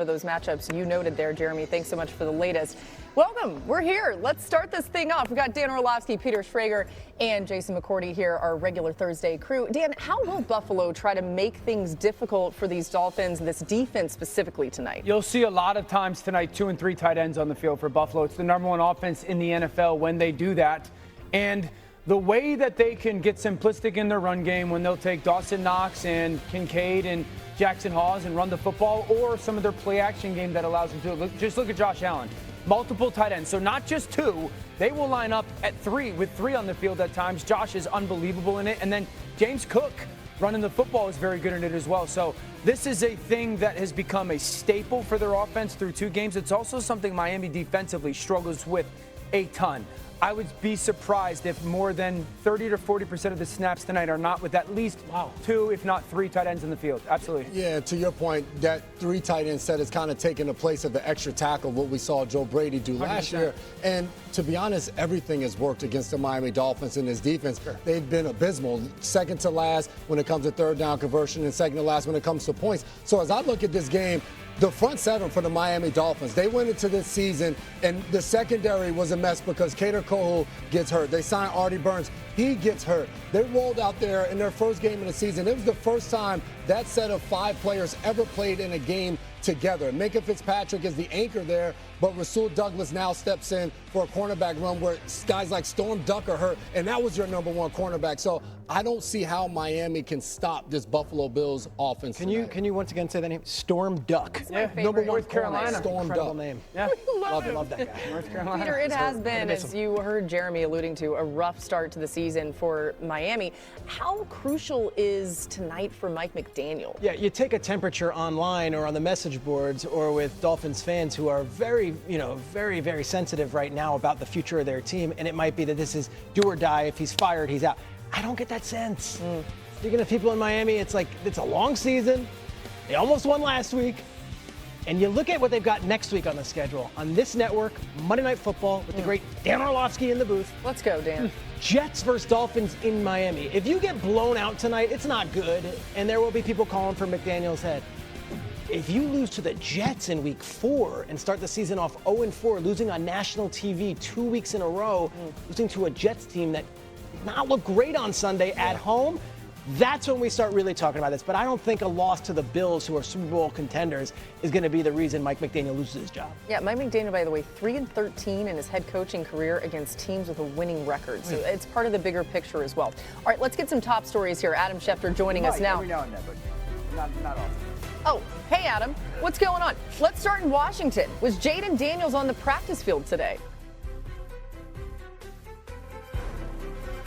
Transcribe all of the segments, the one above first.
Of those matchups you noted there, Jeremy. Thanks so much for the latest. Welcome. We're here. Let's start this thing off. We've got Dan Orlovsky, Peter Schrager, and Jason McCourty here, our regular Thursday crew. Dan, how will Buffalo try to make things difficult for these Dolphins, this defense specifically tonight? You'll see a lot of times tonight 2 and 3 tight ends on the field for Buffalo. It's the #1 offense in the NFL when they do that. And the way that they can get simplistic in their run game when they'll take Dawson Knox and Kincaid and Jackson Hawes and run the football, or some of their play action game that allows them to. Just look at Josh Allen. Multiple tight ends. So not just 2. They will line up at 3 with 3 on the field at times. Josh is unbelievable in it. And then James Cook running the football is very good in it as well. So this is a thing that has become a staple for their offense through 2 games. It's also something Miami defensively struggles with a ton. I would be surprised if more than 30 to 40% of the snaps tonight are not with at least 2, if not 3 tight ends in the field. Absolutely. Yeah, to your point, that 3 tight end set has kind of taken the place of the extra tackle, what we saw Joe Brady do last 100%. year. And to be honest, everything has worked against the Miami Dolphins in this defense. Sure. They've been abysmal, second to last when it comes to third down conversion and second to last when it comes to points. So as I look at this game, the front 7 for the Miami Dolphins, they went into this season, and the secondary was a mess because Kader Kohou gets hurt. They signed Artie Burns. He gets hurt. They rolled out there in their first game of the season. It was the first time that set of 5 players ever played in a game together. Minka Fitzpatrick is the anchor there, but Rasul Douglas now steps in for a cornerback run where guys like Storm Duck are hurt, and that was your #1 cornerback. So I don't see how Miami can stop this Buffalo Bills offense. Can you once again say that name? Storm Duck. Yeah, #1 North Carolina. Storm Incredible Duck. name. Yeah. Love that guy. North Carolina. Peter, it has been, as you heard Jeremy alluding to, a rough start to the season for Miami. How crucial is tonight for Mike McDaniel? Yeah, you take a temperature online or on the message boards or with Dolphins fans who are very, very sensitive right now about the future of their team, and it might be that this is do or die. If he's fired, he's out. I don't get that sense. Speaking of people in Miami, it's like it's a long season. They almost won last week. And you look at what they've got next week on the schedule. On this network, Monday Night Football with the great Dan Orlovsky in the booth. Let's go, Dan. Jets versus Dolphins in Miami. If you get blown out tonight, it's not good, and there will be people calling for McDaniel's head. If you lose to the Jets in week 4 and start the season off 0-4, losing on national TV 2 weeks in a row, losing to a Jets team that did not look great on Sunday at home, that's when we start really talking about this. But I don't think a loss to the Bills, who are Super Bowl contenders, is going to be the reason Mike McDaniel loses his job. Yeah, Mike McDaniel, by the way, 3-13 in his head coaching career against teams with a winning record. So it's part of the bigger picture as well. All right, let's get some top stories here. Adam Schefter joining us now. Every now and then, but not often. Oh, hey, Adam. What's going on? Let's start in Washington. Was Jayden Daniels on the practice field today?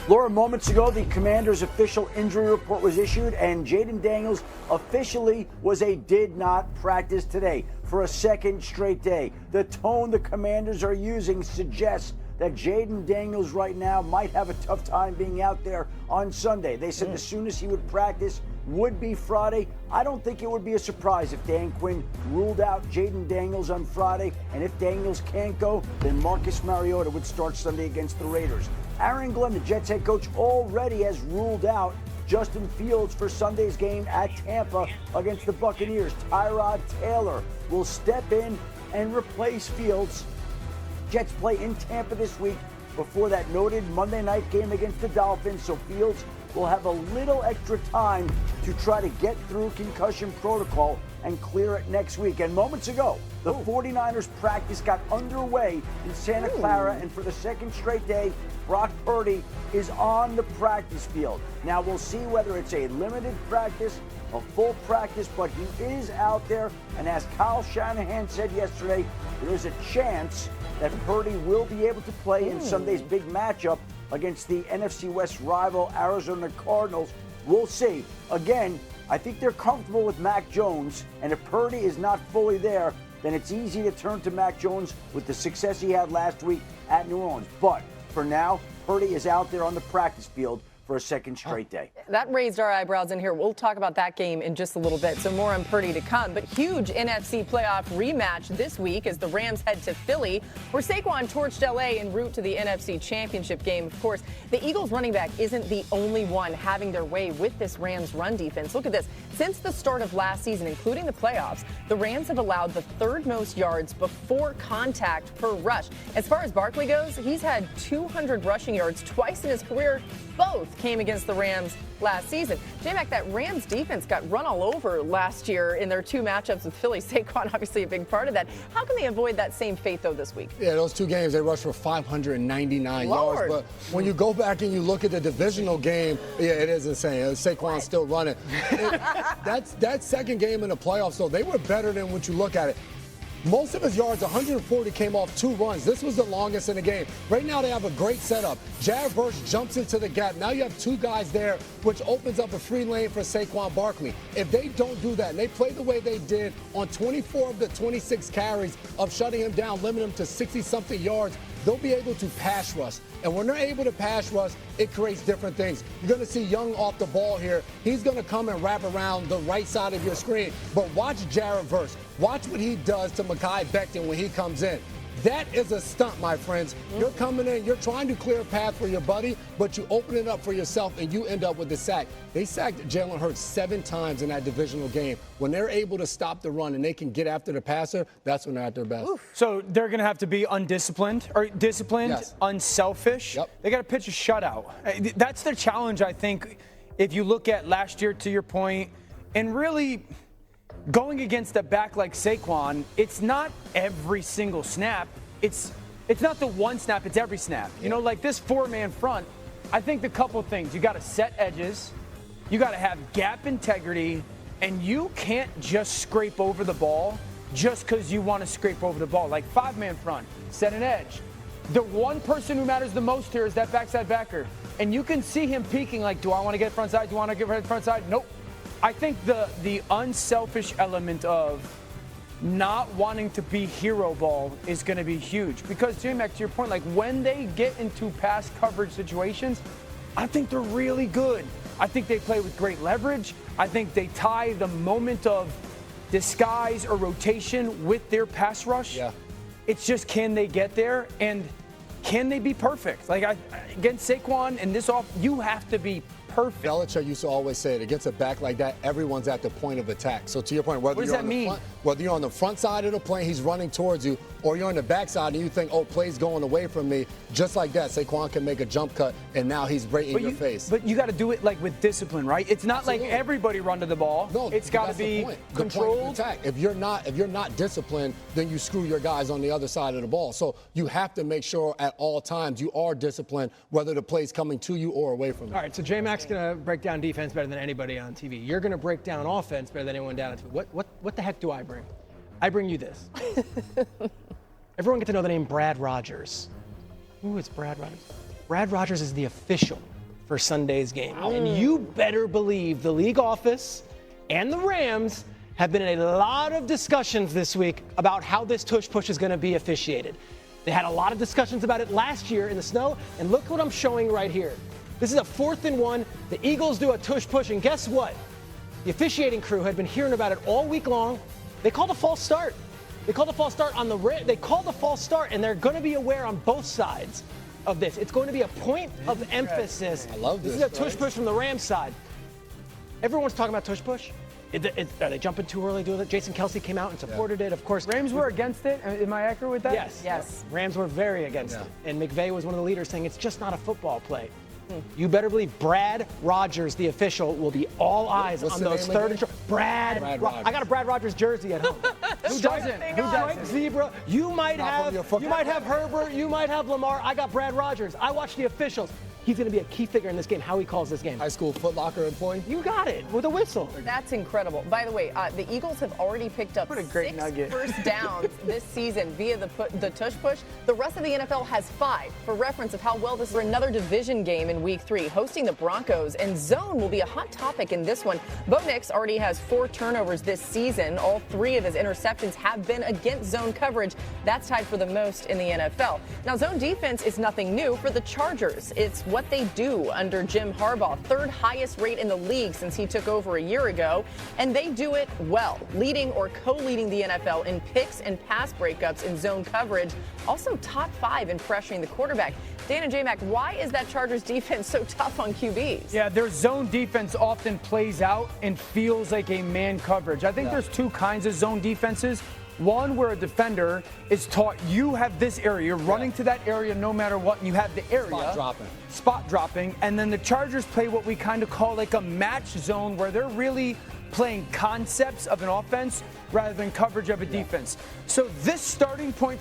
Laura, moments ago, the Commanders' official injury report was issued, and Jayden Daniels officially was a did not practice today for a second straight day. The tone the Commanders are using suggests that Jayden Daniels right now might have a tough time being out there on Sunday. They said as soon as he would practice would be Friday. I don't think it would be a surprise if Dan Quinn ruled out Jayden Daniels on Friday, and if Daniels can't go, then Marcus Mariota would start Sunday against the Raiders. Aaron Glenn, the Jets head coach, already has ruled out Justin Fields for Sunday's game at Tampa against the Buccaneers. Tyrod Taylor will step in and replace Fields. Jets play in Tampa this week before that noted Monday night game against the Dolphins, so Fields will have a little extra time to try to get through concussion protocol and clear it next week. And moments ago, the 49ers practice got underway in Santa Clara, and for the second straight day, Brock Purdy is on the practice field. Now we'll see whether it's a limited practice, a full practice, but he is out there, and as Kyle Shanahan said yesterday, there is a chance that Purdy will be able to play in Sunday's big matchup against the NFC West rival Arizona Cardinals. We'll see. Again, I think they're comfortable with Mac Jones, and if Purdy is not fully there, then it's easy to turn to Mac Jones with the success he had last week at New Orleans. But for now, Purdy is out there on the practice field for for a second straight day. That raised our eyebrows in here. We'll talk about that game in just a little bit. So more on Purdy to come. But huge NFC playoff rematch this week as the Rams head to Philly, where Saquon torched L.A. en route to the NFC Championship game. Of course, the Eagles running back isn't the only one having their way with this Rams run defense. Look at this. Since the start of last season, including the playoffs, the Rams have allowed the third most yards before contact per rush. As far as Barkley goes, he's had 200 rushing yards twice in his career. Both came against the Rams last season. J-Mac, that Rams defense got run all over last year in their two matchups with Philly. Saquon, obviously a big part of that. How can they avoid that same fate, though, this week? Yeah, those two games, they rushed for 599 yards. But when you go back and you look at the divisional game, yeah, it is insane. Saquon's still running. That's that second game in the playoffs, so they were better than what you look at it. Most of his yards, 140, came off 2 runs. This was the longest in the game. Right now, they have a great setup. Jared Verse jumps into the gap. Now you have 2 guys there, which opens up a free lane for Saquon Barkley. If they don't do that, and they play the way they did on 24 of the 26 carries of shutting him down, limiting him to 60-something yards, they'll be able to pass rush. And when they're able to pass rush, it creates different things. You're going to see Young off the ball here. He's going to come and wrap around the right side of your screen. But watch Jared Verse. Watch what he does to Mekhi Becton when he comes in. That is a stunt, my friends. You're coming in, you're trying to clear a path for your buddy, but you open it up for yourself and you end up with the sack. They sacked Jalen Hurts 7 times in that divisional game. When they're able to stop the run and they can get after the passer, that's when they're at their best. So they're going to have to be undisciplined, or disciplined, yes, unselfish. Yep. They got to pitch a shutout. That's their challenge, I think, if you look at last year, to your point, and really going against a back like Saquon, it's not every single snap. It's not the one snap, it's every snap. You know, like this 4-man front, I think the couple things. You got to set edges, you got to have gap integrity, and you can't just scrape over the ball just because you want to scrape over the ball. Like 5-man front, set an edge. The one person who matters the most here is that backside backer. And you can see him peeking like, do I want to get front side? Do I want to get front side? Nope. I think the unselfish element of not wanting to be hero ball is going to be huge. Because, J-Mac, to your point, like when they get into pass coverage situations, I think they're really good. I think they play with great leverage. I think they tie the moment of disguise or rotation with their pass rush. Yeah. It's just, can they get there? And can they be perfect? Like, against Saquon and this off, you have to be perfect. Belichick used to always say it, against a back like that, everyone's at the point of attack. So to your point, whether you're on the front side of the plane, he's running towards you, or you're on the back side and you think, oh, play's going away from me, just like that, Saquon can make a jump cut, and now he's right in your face. But you got to do it like with discipline, right? It's not like everybody run to the ball. No, it's got to be controlled. The point of attack. If you're not disciplined, then you screw your guys on the other side of the ball. So you have to make sure at all times you are disciplined, whether the play's coming to you or away from you. All right, so J-Mac's going to break down defense better than anybody on TV. You're going to break down offense better than anyone down on TV. What the heck do I bring? I bring you this. Everyone get to know the name Brad Rogers. Who is Brad Rogers? Brad Rogers is the official for Sunday's game. And you better believe the league office and the Rams have been in a lot of discussions this week about how this tush-push is going to be officiated. They had a lot of discussions about it last year in the snow, and look what I'm showing right here. This is a 4th and 1. The Eagles do a tush-push, and guess what? The officiating crew had been hearing about it all week long. They called a false start. They called a false start on they called a false start, and they're going to be aware on both sides of this. It's going to be a point of emphasis. I love this. This is a tush-push from the Rams side. Everyone's talking about tush-push. Are they jumping too early doing it? Jason Kelce came out and supported it, of course. Rams were against it. Am I accurate with that? Yes. Rams were very against it. And McVay was one of the leaders saying it's just not a football play. You better believe Brad Rogers, the official, will be all eyes on those third and short. Brad Rogers. I got a Brad Rogers jersey at home. Who doesn't? Who doesn't? Zebra. You might have Herbert. You might have Lamar. I got Brad Rogers. I watch the officials. He's going to be a key figure in this game, how he calls this game. High school Foot Locker employee? You got it, with a whistle. That's incredible. By the way, the Eagles have already picked up 6 first downs this season via the tush push. The rest of the NFL has 5. For reference of how well this is for another division game in Week 3, hosting the Broncos, and zone will be a hot topic in this one. Bo Nix already has 4 turnovers this season. All 3 of his interceptions have been against zone coverage. That's tied for the most in the NFL. Now, zone defense is nothing new for the Chargers. It's what they do under Jim Harbaugh, third highest rate in the league since he took over a year ago, and they do it well, leading or co-leading the NFL in picks and pass breakups in zone coverage, also top 5 in pressuring the quarterback. Dan and J-Mac, why is that Chargers defense so tough on QBs? Yeah, their zone defense often plays out and feels like a man coverage. I think there's two kinds of zone defenses. One where a defender is taught you have this area, you're running to that area no matter what, and you have the area. Spot dropping. And then the Chargers play what we kind of call like a match zone where they're really playing concepts of an offense rather than coverage of a defense. So this starting point